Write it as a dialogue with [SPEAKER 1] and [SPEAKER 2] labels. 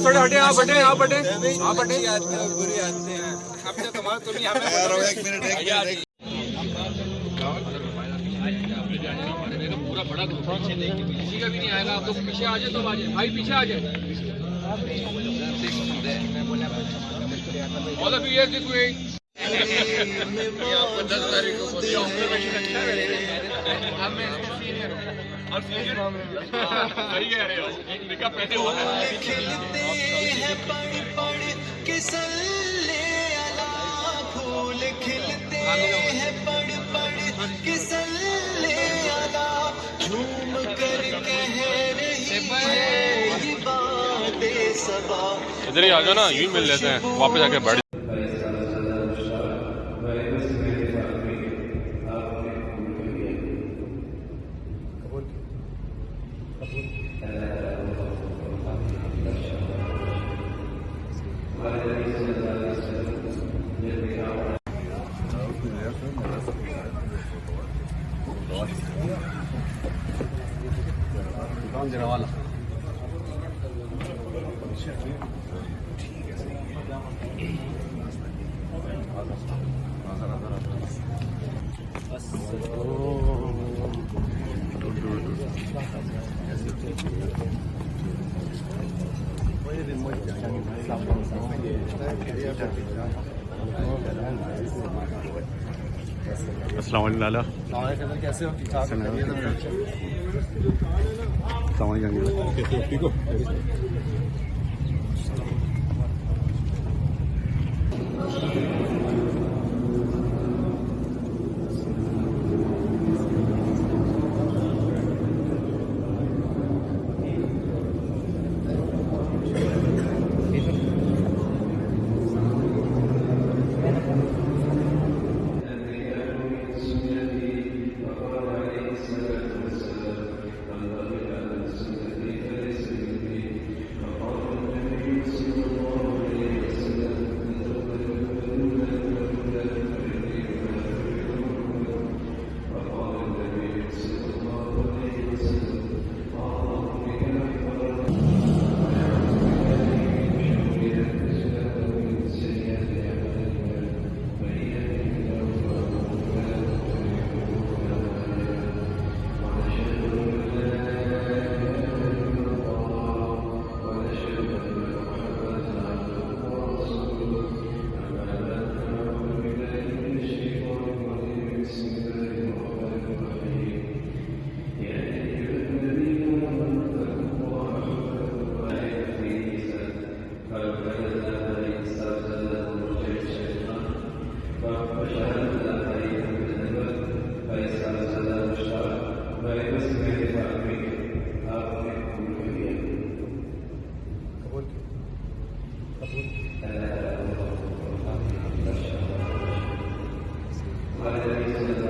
[SPEAKER 1] थोड़े हटे, आप हटे, आप हटे, आप हटे।
[SPEAKER 2] बुरी आदतें हैं अपने तुम्हारा तुम यहाँ पे एक मिनट
[SPEAKER 1] पूरा बड़ा किसी का भी नहीं आएगा। आप लोग पीछे आ जाए तो आ जाए भाई, पीछे आ जाए। All of you here this way. 10 तारीख को ऑब्जर्वेशन अच्छा रहेगा। अब मैं इसका सीनियर हूँ और सीनियर सही कह रहे हो। निकाह पहले हुआ
[SPEAKER 3] खिलते हैं पड़ पड़ के सल्ले अला, फूल खिलते हैं पड़ पड़ के सल्ले अला, झूम कर कह रही है ये बातें सबा।
[SPEAKER 1] इधर ही आ जाओ ना, यूं मिल लेते हैं, वापस आके बैठ। वाला अस्सलाम वालेकुम लाला,
[SPEAKER 2] कैसे हो? ठीक ठाक?
[SPEAKER 1] ठीक हो?
[SPEAKER 3] Hallelujah.